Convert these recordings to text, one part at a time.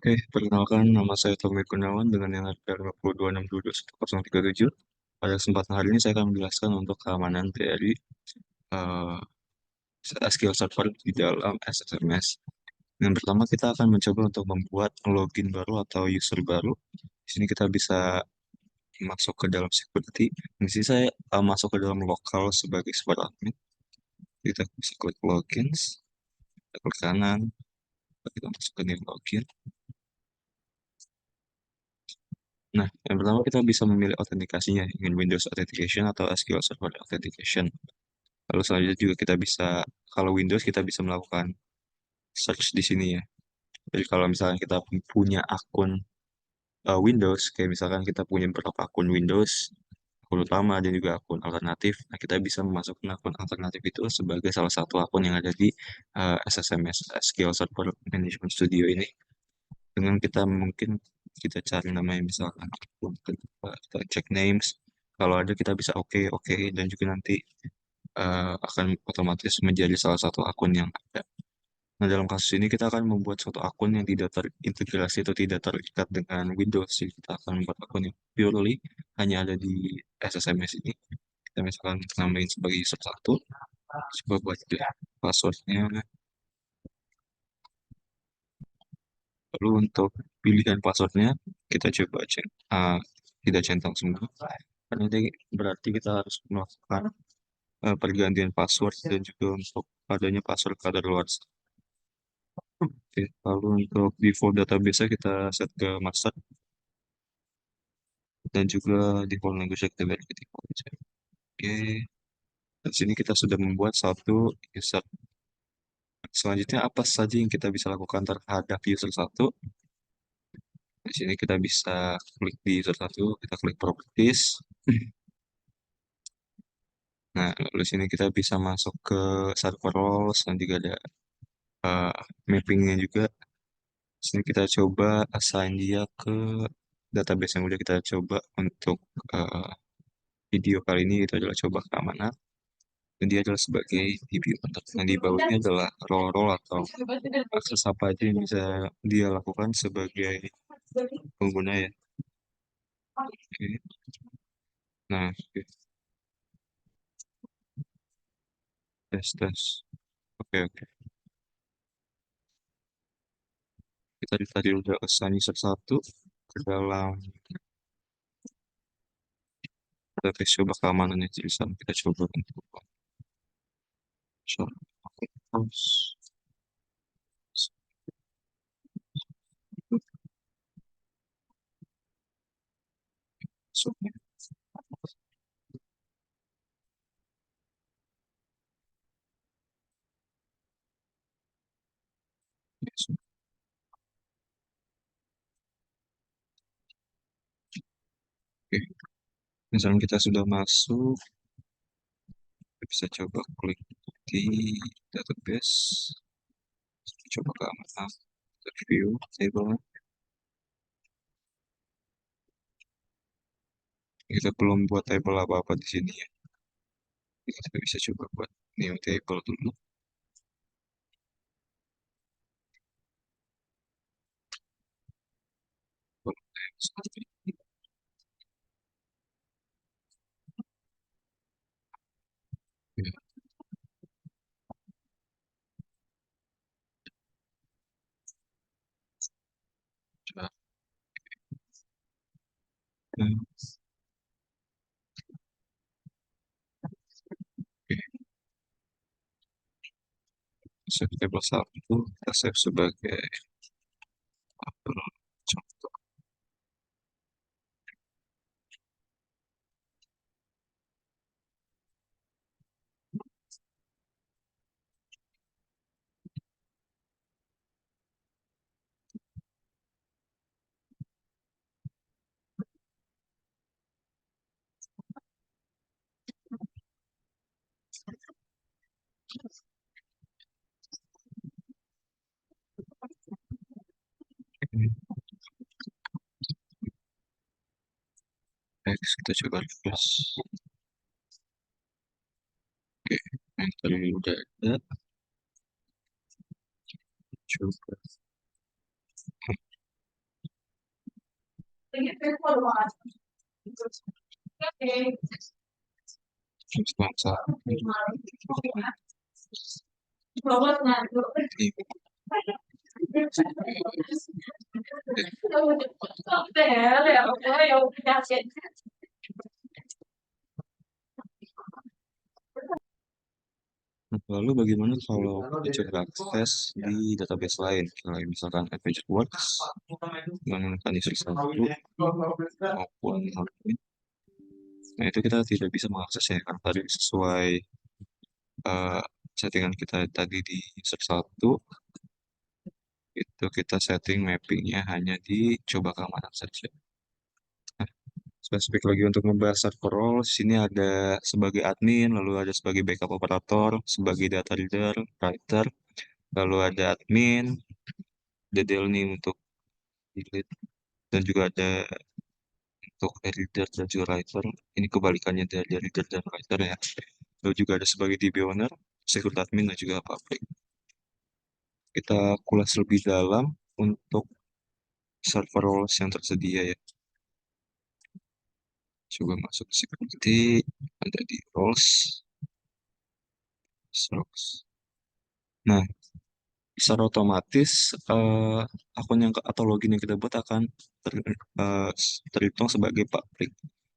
Oke, perkenalkan nama saya Tommy Gunawan dengan yang RP 52622137. Pada kesempatan hari ini saya akan menjelaskan untuk keamanan dari eh, SQL Server di dalam SSMS. Yang pertama kita akan mencoba untuk membuat login baru atau user baru. Di sini kita bisa masuk ke dalam security. Di sini saya masuk ke dalam lokal sebagai super admin. Kita bisa klik login, kita klik kanan, kita masuk ke new login. Nah, yang pertama kita bisa memilih autentikasinya, ingin Windows Authentication atau SQL Server Authentication. Lalu selanjutnya juga kita bisa, kalau Windows kita bisa melakukan search di sini ya. Jadi kalau misalkan kita punya akun Windows, kayak misalkan kita punya beberapa akun Windows, akun utama dan juga akun alternatif, nah kita bisa memasukkan akun alternatif itu sebagai salah satu akun yang ada di SSMS, SQL Server Management Studio ini. Dengan kita mungkin kita cari namanya misalkan akun kedua, kita cek names, kalau ada kita bisa oke oke dan juga nanti akan otomatis menjadi salah satu akun yang ada. Nah, dalam kasus ini kita akan membuat suatu akun yang tidak terintegrasi atau tidak terikat dengan Windows. Jadi kita akan membuat akun yang purely hanya ada di SSMS ini. Kita misalkan namain sebagai user satu, coba buat deh passwordnya. Lalu untuk pilihan passwordnya kita coba cek, tidak centang semua. Karena ini berarti kita harus melakukan pergantian password dan juga untuk adanya password kadaluarsa. Oke, lalu untuk default database kita set ke master dan juga default language kita balik ke default aja. Oke, di sini kita sudah membuat satu user. Selanjutnya apa saja yang kita bisa lakukan terhadap user satu? Di sini kita bisa klik di user satu, kita klik properties. Nah, lalu sini kita bisa masuk ke server roles dan juga ada uh, mappingnya juga. Di sini kita coba assign dia ke database yang udah kita coba untuk uh, video kali ini itu adalah coba keamanan. Dan dia adalah sebagai DB contact. Nah, di bawahnya adalah role-role atau akses apa aja yang bisa dia lakukan sebagai pengguna ya. Oke. Nah, oke. Tes, tes. Oke, oke. Kita tadi udah assign user satu ke dalam database coba keamanannya. Jadi sekarang kita coba untuk short house. Masuknya. Masuk. Oke. Misalnya kita sudah masuk, kita bisa coba klik di database, coba keamanan, view table. Kita belum buat table apa-apa di sini ya. Kita bisa coba buat new table dulu. Ya, coba. Hmm, Oke, save table satu, kita save sebagai apel contoh. Oke, next kita coba refresh. Oke, yang tadi udah ada, coba. Terus bangsa lalu bagaimana kalau kita coba akses di database lain, kayak misalkan Adventure Works, menggunakan user satu maupun Hotmail. Nah itu kita tidak bisa mengaksesnya karena tadi sesuai eh, settingan kita tadi di user satu itu kita setting mappingnya hanya di coba keamanan saja. Nah, spesifik lagi untuk membahas server role, sini ada sebagai admin, lalu ada sebagai backup operator, sebagai data reader, writer, lalu ada admin, ada delning untuk delete, dan juga ada untuk reader dan juga writer. Ini kebalikannya dari reader dan writer ya. Lalu juga ada sebagai DB owner, security admin, dan juga public. Kita kulas lebih dalam untuk server roles yang tersedia ya. Coba masuk ke security, ada di roles, roles. Nah, secara otomatis akun yang atau login yang kita buat akan eh, terhitung sebagai public.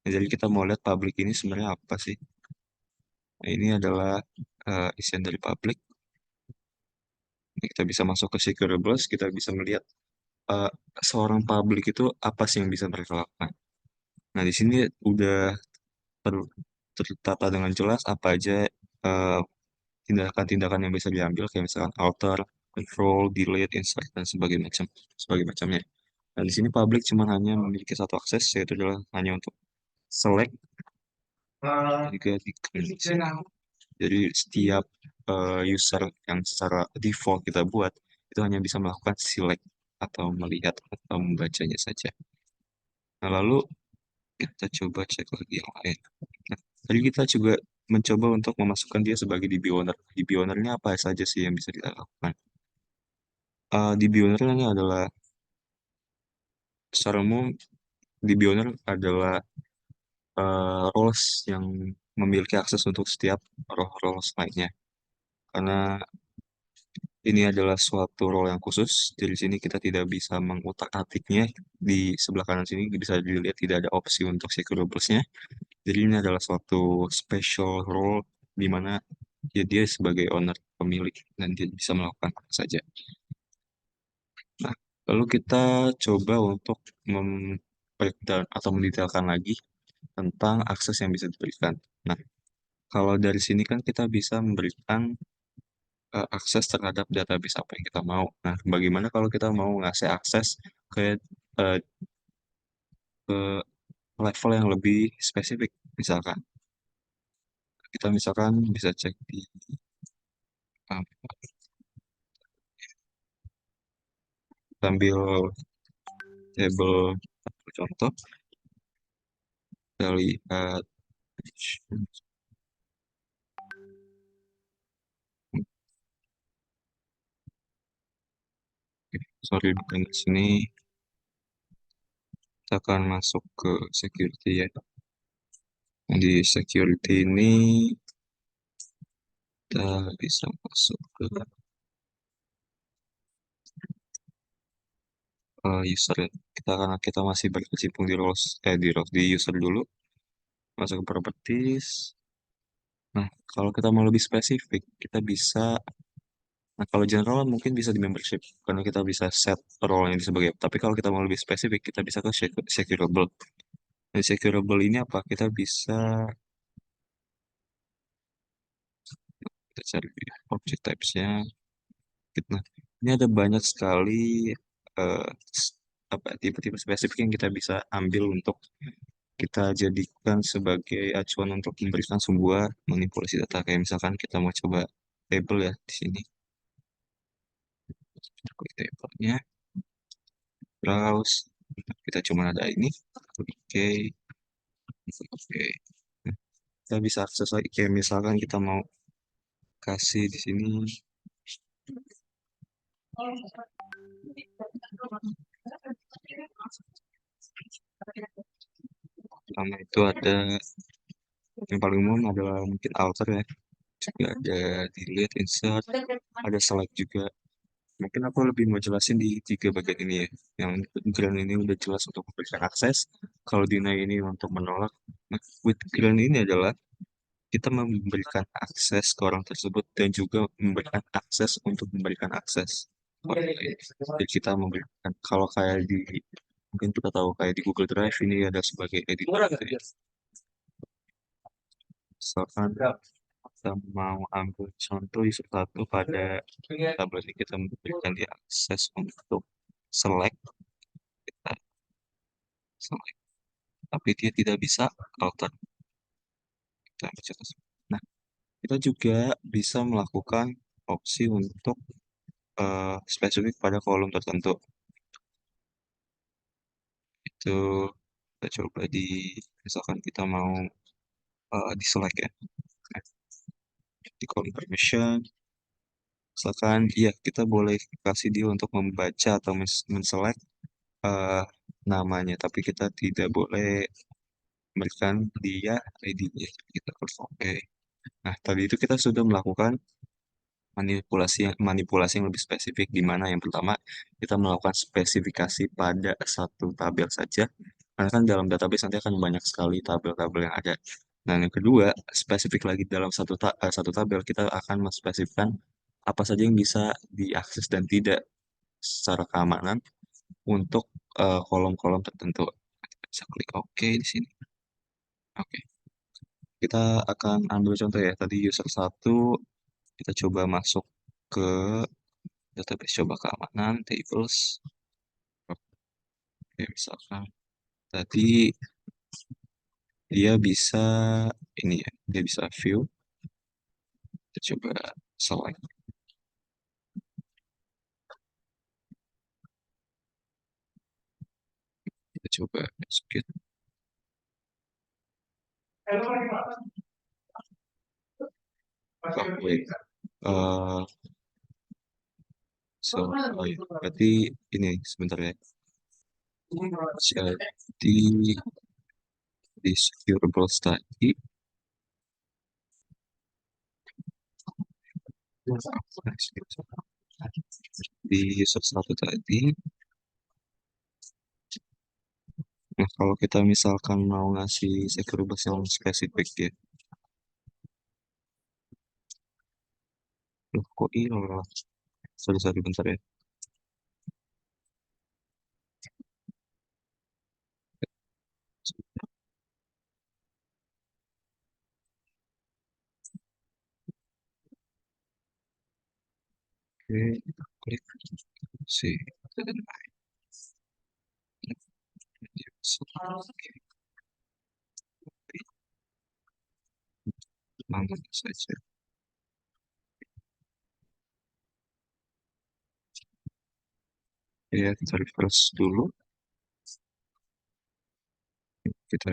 Nah, jadi kita mau lihat public ini sebenarnya apa sih? Nah, ini adalah isian dari public. Ini kita bisa masuk ke securables, kita bisa melihat eh, seorang public itu apa sih yang bisa mereka lakukan. Nah, di sini udah ter- tertata dengan jelas apa aja eh, tindakan-tindakan yang bisa diambil, kayak misalkan alter, control, delete, insert, dan sebagai macamnya. Nah, di sini public cuma hanya memiliki satu akses, yaitu adalah hanya untuk select juga di sini. Jadi setiap user yang secara default kita buat itu hanya bisa melakukan select atau melihat atau membacanya saja. Nah, lalu kita coba cek lagi yang lain. Nah, tadi kita juga mencoba untuk memasukkan dia sebagai DB owner. DB owner-nya apa saja sih yang bisa kita lakukan? DB owner ini adalah secara umum DB owner adalah roles yang memiliki akses untuk setiap roles lainnya. Karena ini adalah suatu role yang khusus. Jadi di sini kita tidak bisa mengutak-atiknya. Di sebelah kanan sini bisa dilihat tidak ada opsi untuk securables-nya. Jadi ini adalah suatu special role di mana dia sebagai owner pemilik dan dia bisa melakukan apa saja. Nah, lalu kita coba untuk breakdown atau mendetailkan lagi tentang akses yang bisa diberikan. Nah, kalau dari sini kan kita bisa memberikan akses terhadap database apa yang kita mau. Nah, bagaimana kalau kita mau ngasih akses ke eh, ke level yang lebih spesifik, misalkan kita misalkan bisa cek di um, sambil table contoh, kita lihat, sorry bukan di sini, kita akan masuk ke security ya. Nah, di security ini kita bisa masuk ke user ya. Kita karena kita masih berkecimpung di roles di user dulu, masuk ke properties. Nah, kalau kita mau lebih spesifik, kita bisa, nah kalau general mungkin bisa di membership, karena kita bisa set role ini sebagai, tapi kalau kita mau lebih spesifik, kita bisa ke securable. Dan securable ini apa? Kita bisa, kita cari object types-nya. Nah, ini ada banyak sekali eh, apa tipe-tipe spesifik yang kita bisa ambil untuk kita jadikan sebagai acuan untuk memberikan sebuah manipulasi data. Kayak misalkan kita mau coba table ya di sini. Klik table-nya, browse. Kita cuma ada ini. Oke, oke. Nah, kita bisa akses lagi. Kayak misalkan kita mau kasih di sini Pertama itu ada yang paling umum adalah mungkin alter ya. Juga ada delete, insert, ada select juga. Mungkin aku lebih mau jelasin di tiga bagian ini ya. Yang green ini udah jelas untuk memberikan akses. Kalau deny ini untuk menolak. Nah, with green ini adalah kita memberikan akses ke orang tersebut dan juga memberikan akses untuk memberikan akses. Oke. Jadi kita memberikan, kalau kayak di, mungkin kita tahu kayak di Google Drive ini ada sebagai editor gitu ya. Misalkan kita mau ambil contoh user satu pada tabel ini kita memberikan dia akses untuk select, kita select, tapi dia tidak bisa alter. Kita baca tersebut. Nah, kita juga bisa melakukan opsi untuk spesifik pada kolom tertentu. Itu kita coba di, misalkan kita mau di select ya. Nah, di kolom permission, misalkan ya kita boleh kasih dia untuk membaca atau men-select eh, namanya, tapi kita tidak boleh memberikan dia ID-nya. Kita klik OK. Nah, tadi itu kita sudah melakukan manipulasi yang lebih spesifik, di mana yang pertama kita melakukan spesifikasi pada satu tabel saja, karena kan dalam database nanti akan banyak sekali tabel-tabel yang ada. Nah, yang kedua, spesifik lagi dalam satu tabel kita akan menspesifikkan apa saja yang bisa diakses dan tidak secara keamanan untuk kolom-kolom tertentu. Kita bisa klik OK di sini. Oke, kita akan ambil contoh ya. Tadi user satu, kita coba masuk ke database, coba keamanan, tables. Oke, misalkan tadi dia bisa ini ya, dia bisa view. Kita coba select. Kita coba execute. Oh, wait. Eh, oh iya. Berarti ini sebentar ya. Jadi di securables tadi, di user satu tadi. Nah, kalau kita misalkan mau ngasih securables yang spesifik ya. Loh, kok hilang? Sorry, bentar ya. Oke, kita klik sih. Mana saja. Ya, kita refresh dulu. Kita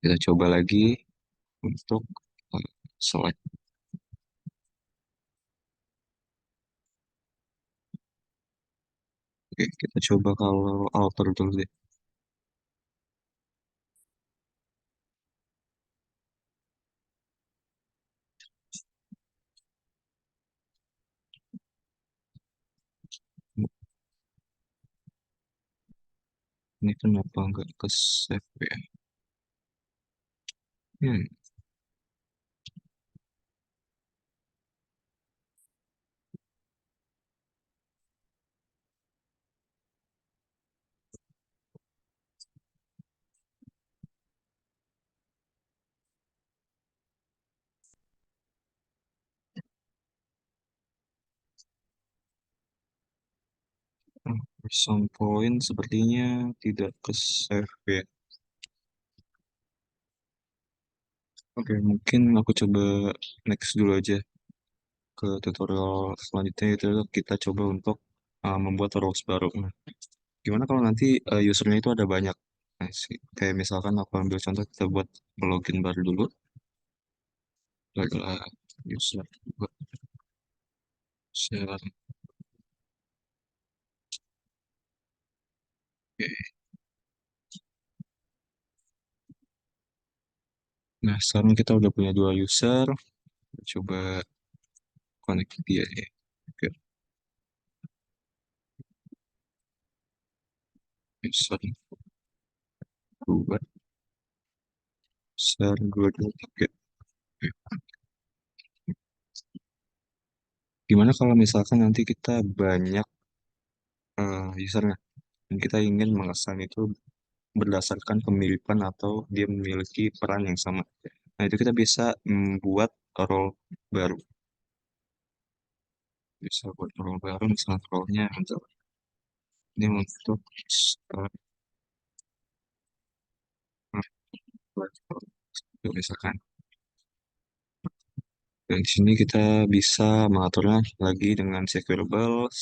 kita coba lagi untuk select. Oke, kita coba kalau alter dulu deh. Ini kenapa nggak ke save ya? Hmm, for some point sepertinya tidak ke save ya. Oke, mungkin aku coba next dulu aja ke tutorial selanjutnya, itu kita coba untuk membuat roles baru. Nah, gimana kalau nanti usernya itu ada banyak? Nah, kayak misalkan aku ambil contoh, kita buat login baru dulu. Itu adalah user share. Oke. Nah, sekarang kita udah punya dua user. Coba connect dia ya. Oke, user dua, user dua dua tiga. Gimana kalau misalkan nanti kita banyak usernya dan kita ingin mengesan itu berdasarkan pemilipan atau dia memiliki peran yang sama. Nah, itu kita bisa membuat role baru. Bisa buat role baru, misalnya role-nya untuk ini untuk start misalkan. Dan di sini kita bisa mengaturnya lagi dengan securables.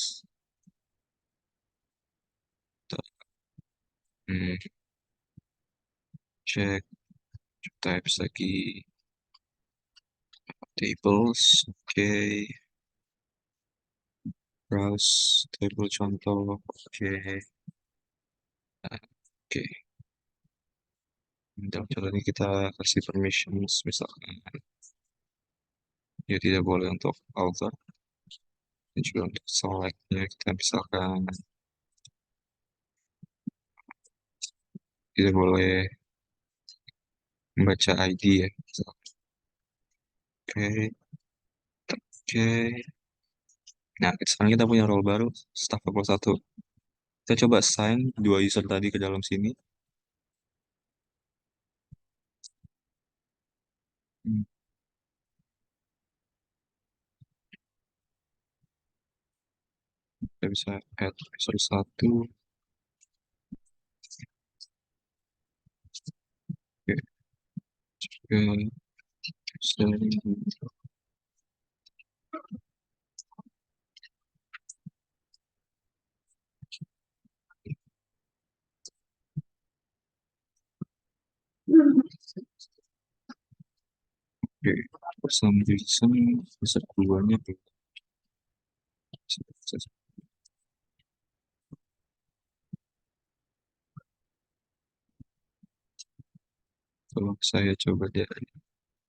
Hmm, check types lagi tables. Oke, browse table contoh. Oke, oke. Dalam contoh ini kita kasih permissions misalkan dia tidak boleh untuk alter dan juga untuk selectnya kita misalkan tidak boleh membaca ID ya. Oke, oke. Nah, sekarang kita punya role baru, staff level 1. Kita coba assign dua user tadi ke dalam sini. Hmm, Kita bisa add user 1. Oke, juga user. Oke, for some reason user keduanya belum bisa akses. Kalau saya coba dari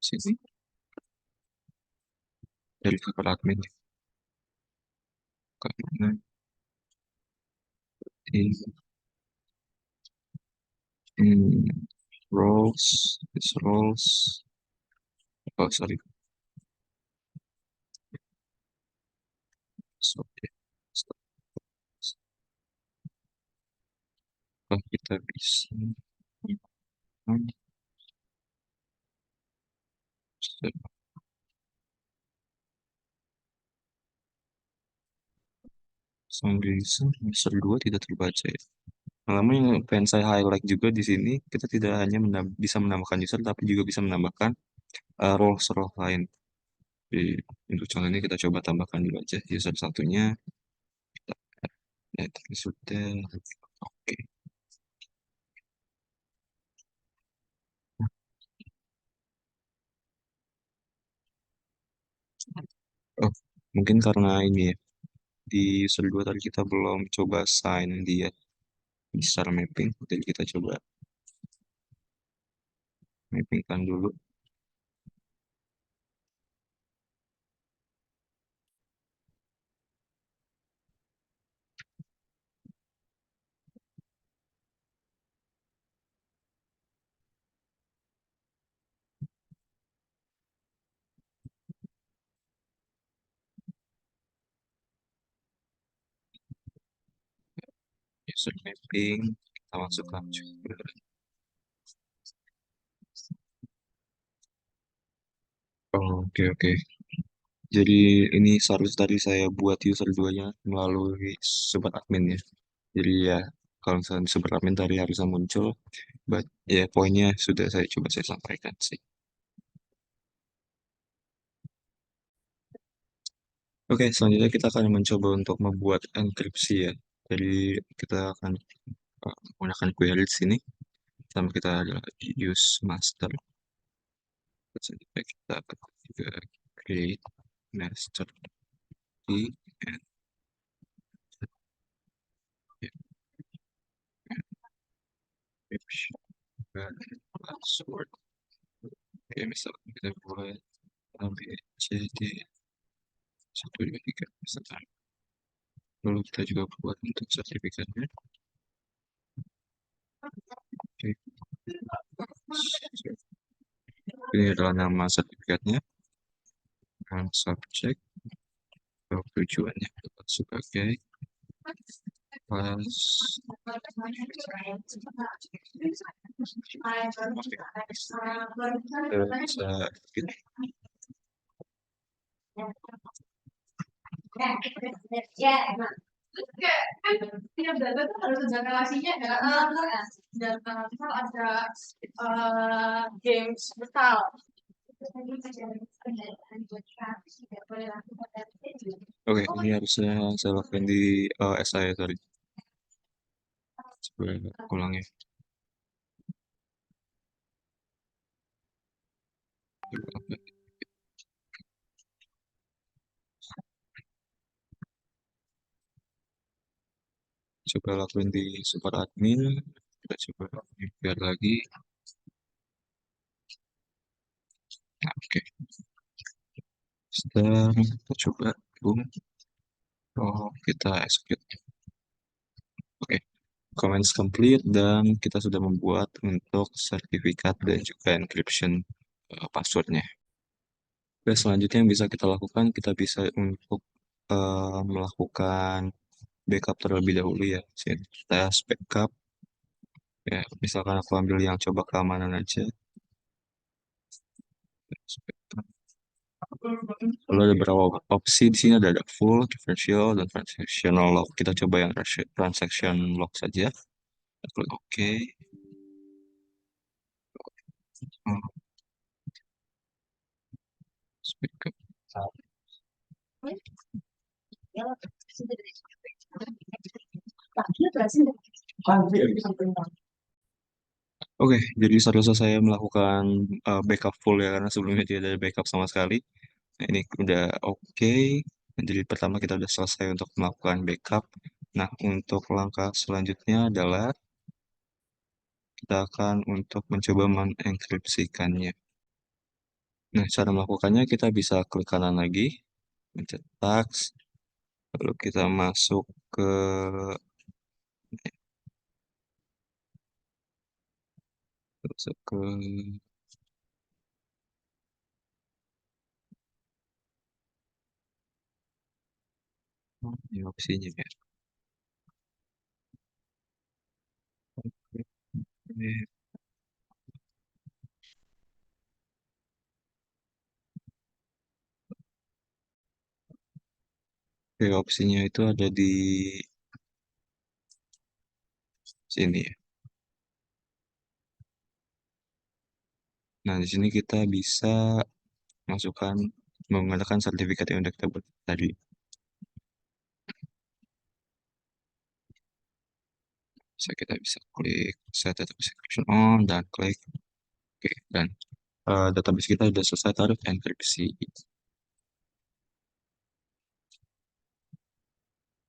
sini, dari cover admin, karena di hmm, roles, oh sorry, sorry. Setelah kita bisa some reason user 2 tidak terbaca ya. Malam yang pengen saya highlight juga di sini, kita tidak hanya bisa menambahkan user, tapi juga bisa menambahkan roles lain. Di, untuk contoh ini kita coba tambahkan dulu aja user satunya. Kita add, sudah. Oke. Oh, mungkin karena ini ya, di user 2 tadi kita belum coba sign dia di secara mapping, jadi kita coba mappingkan dulu. User mapping, kita masukkan juga. Oh, oke, oke. Jadi ini seharusnya tadi saya buat user 2-nya melalui sobat admin ya. Jadi ya, kalau misalnya sobat admin tadi harusnya muncul, ya poinnya sudah saya sampaikan sih. Oke, selanjutnya kita akan mencoba untuk membuat enkripsi ya. Jadi kita akan menggunakan query di sini. Sama kita adalah use master. Selanjutnya kita akan juga create master key and password. Oke, misalkan kita buat ABCD 1, 2, 3 misalkan. Lalu kita juga buat untuk sertifikatnya. Oke. Ini adalah nama sertifikatnya. Dan subjek. Lalu tujuannya adalah sebagai pas. Bisa gitu. Tiap data tuh harus ada relasinya kan. Dan misal ada games betal. Oke, ini harusnya saya lakukan di SI tadi. Coba ulang ya. Coba lakuin di super admin. Kita coba biar lagi. Nah, oke. Sekarang kita coba boom. Oh, kita execute. Oke. Comments complete dan kita sudah membuat untuk sertifikat dan juga encryption passwordnya. Oke, selanjutnya yang bisa kita lakukan, kita bisa untuk melakukan backup terlebih dahulu ya. Tes backup. Ya, misalkan aku ambil yang coba keamanan aja. Lalu ada beberapa opsi di sini ada full, differential, dan transactional log. Kita coba yang transaction log saja. Klik OK. Hmm, backup. Oke, jadi seharusnya saya melakukan backup full ya, karena sebelumnya tidak ada backup sama sekali. Nah, ini udah oke. Jadi pertama kita udah selesai untuk melakukan backup. Nah, untuk langkah selanjutnya adalah kita akan untuk mencoba mengenkripsikannya. Nah, cara melakukannya kita bisa klik kanan lagi, pencet task, lalu kita masuk ke masuk ke ini opsinya ya. Oke, opsinya itu ada di sini ya. Nah, di sini kita bisa masukkan menggunakan sertifikat yang udah kita buat tadi. Kita bisa klik set database encryption on dan klik oke, dan database kita sudah selesai taruh enkripsi.